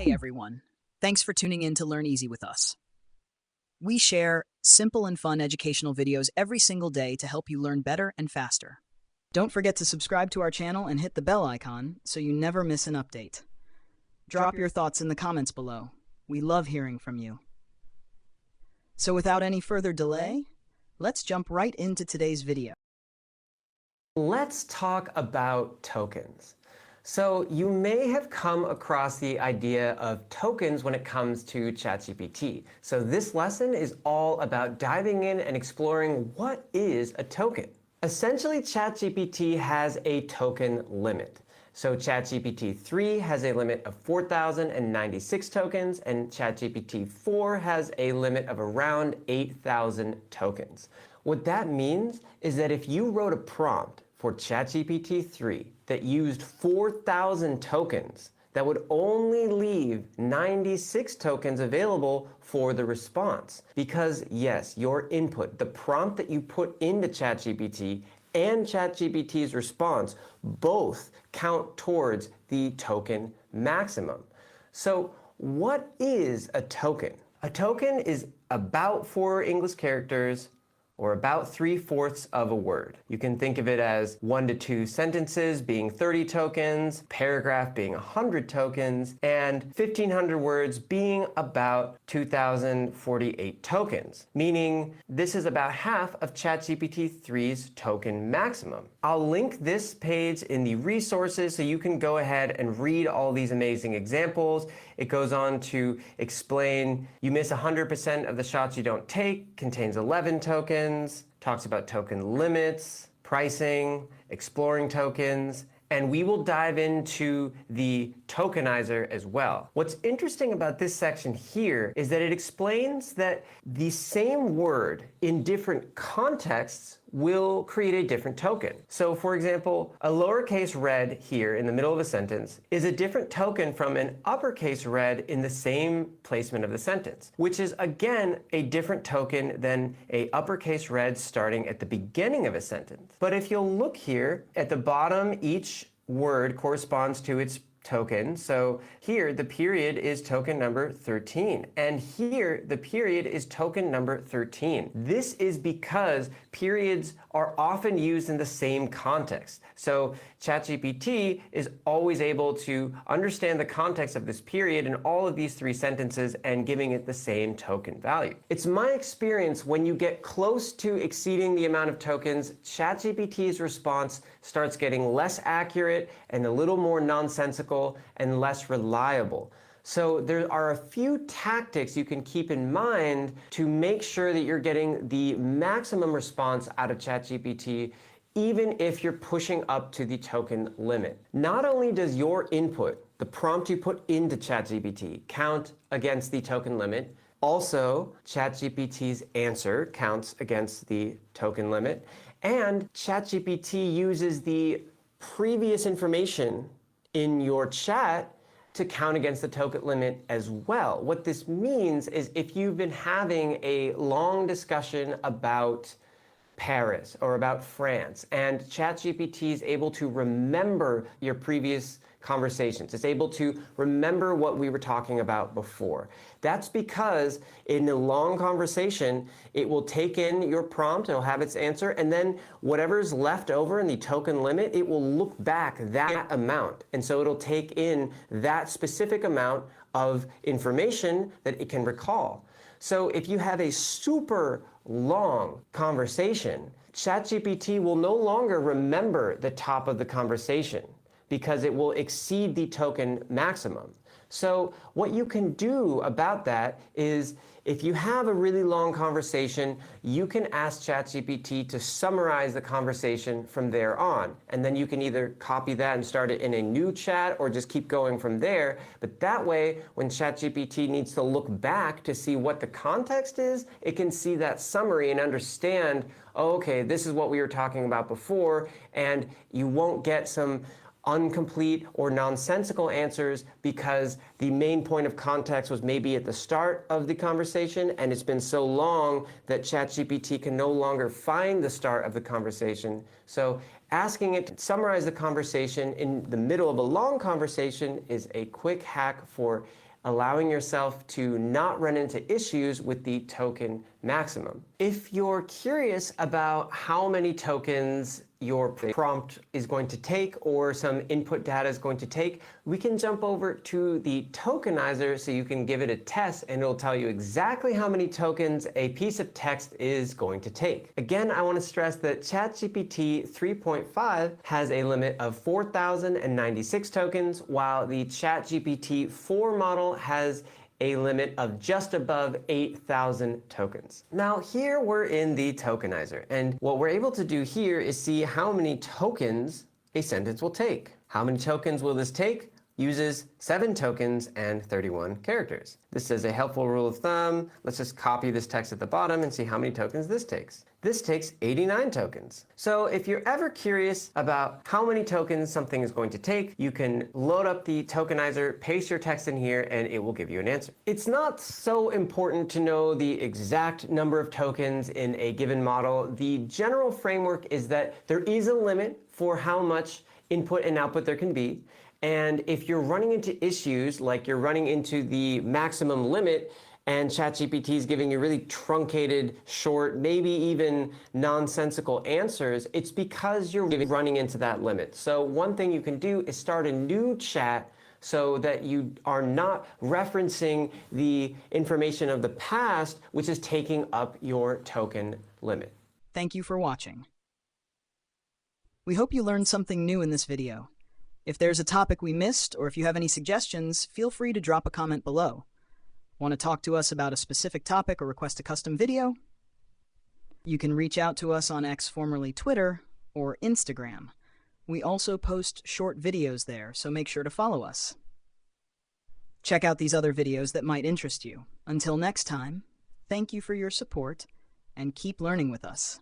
Hey everyone, thanks for tuning in to Learn Easy with us. We share simple and fun educational videos every single day to help you learn better and faster. Don't forget to subscribe to our channel and hit the bell icon so you never miss an update. Drop your thoughts in the comments below. We love hearing from you. So without any further delay, let's jump right into today's video. Let's talk about tokens. So you may have come across the idea of tokens when it comes to ChatGPT. So this lesson is all about diving in and exploring what is a token. Essentially, ChatGPT has a token limit. So ChatGPT 3 has a limit of 4,096 tokens, and ChatGPT 4 has a limit of around 8,000 tokens. What that means is that if you wrote a prompt for ChatGPT 3 that used 4,000 tokens, that would only leave 96 tokens available for the response. Because yes, your input, the prompt that you put into ChatGPT and ChatGPT's response both count towards the token maximum. So what is a token? A token is about 4 English characters, or about 3/4 of a word. You can think of it as 1 to 2 sentences being 30 tokens, paragraph being 100 tokens, and 1,500 words being about 2,048 tokens, meaning this is about half of ChatGPT 3's token maximum. I'll link this page in the resources so you can go ahead and read all these amazing examples. It goes on to explain you miss 100% of the shots you don't take, contains 11 tokens, talks about token limits, pricing, exploring tokens, and we will dive into the tokenizer as well. What's interesting about this section here is that it explains that the same word in different contexts will create a different token. So for example, a lowercase red here in the middle of a sentence is a different token from an uppercase red in the same placement of the sentence, which is again a different token than a uppercase red starting at the beginning of a sentence. But if you'll look here at the bottom, each word corresponds to its token. So here the period is token number 13, and here the period is token number 13. This is because periods are often used in the same context. So ChatGPT is always able to understand the context of this period in all of these 3 sentences and giving it the same token value. It's my experience when you get close to exceeding the amount of tokens, ChatGPT's response starts getting less accurate and a little more nonsensical and less reliable. So there are a few tactics you can keep in mind to make sure that you're getting the maximum response out of ChatGPT, even if you're pushing up to the token limit. Not only does your input, the prompt you put into ChatGPT, count against the token limit, also ChatGPT's answer counts against the token limit, and ChatGPT uses the previous information in your chat to count against the token limit as well. What this means is if you've been having a long discussion about Paris or about France, and ChatGPT is able to remember your previous conversations. It's able to remember what we were talking about before. That's because in a long conversation, it will take in your prompt, it'll have its answer, and then whatever's left over in the token limit, it will look back that amount. And so it'll take in that specific amount of information that it can recall. So if you have a super long conversation, ChatGPT will no longer remember the top of the conversation because it will exceed the token maximum. So what you can do about that is if you have a really long conversation, you can ask ChatGPT to summarize the conversation from there on. And then you can either copy that and start it in a new chat or just keep going from there. But that way, when ChatGPT needs to look back to see what the context is, it can see that summary and understand, oh, okay, this is what we were talking about before, and you won't get some incomplete or nonsensical answers because the main point of context was maybe at the start of the conversation, and it's been so long that ChatGPT can no longer find the start of the conversation. So asking it to summarize the conversation in the middle of a long conversation is a quick hack for allowing yourself to not run into issues with the token maximum. If you're curious about how many tokens your prompt is going to take or some input data is going to take, we can jump over to the tokenizer so you can give it a test and it'll tell you exactly how many tokens a piece of text is going to take. Again, I want to stress that ChatGPT 3.5 has a limit of 4,096 tokens, while the ChatGPT 4 model has a limit of just above 8,000 tokens. Now here we're in the tokenizer, and what we're able to do here is see how many tokens a sentence will take. How many tokens will this take? Uses 7 tokens and 31 characters. This is a helpful rule of thumb. Let's just copy this text at the bottom and see how many tokens this takes. This takes 89 tokens. So if you're ever curious about how many tokens something is going to take, you can load up the tokenizer, paste your text in here, and it will give you an answer. It's not so important to know the exact number of tokens in a given model. The general framework is that there is a limit for how much input and output there can be. And if you're running into issues, like you're running into the maximum limit, and ChatGPT is giving you really truncated, short, maybe even nonsensical answers, it's because you're running into that limit. So one thing you can do is start a new chat so that you are not referencing the information of the past, which is taking up your token limit. Thank you for watching. We hope you learned something new in this video. If there's a topic we missed, or if you have any suggestions, feel free to drop a comment below. Want to talk to us about a specific topic or request a custom video? You can reach out to us on X, formerly Twitter, or Instagram. We also post short videos there, so make sure to follow us. Check out these other videos that might interest you. Until next time, thank you for your support, and keep learning with us.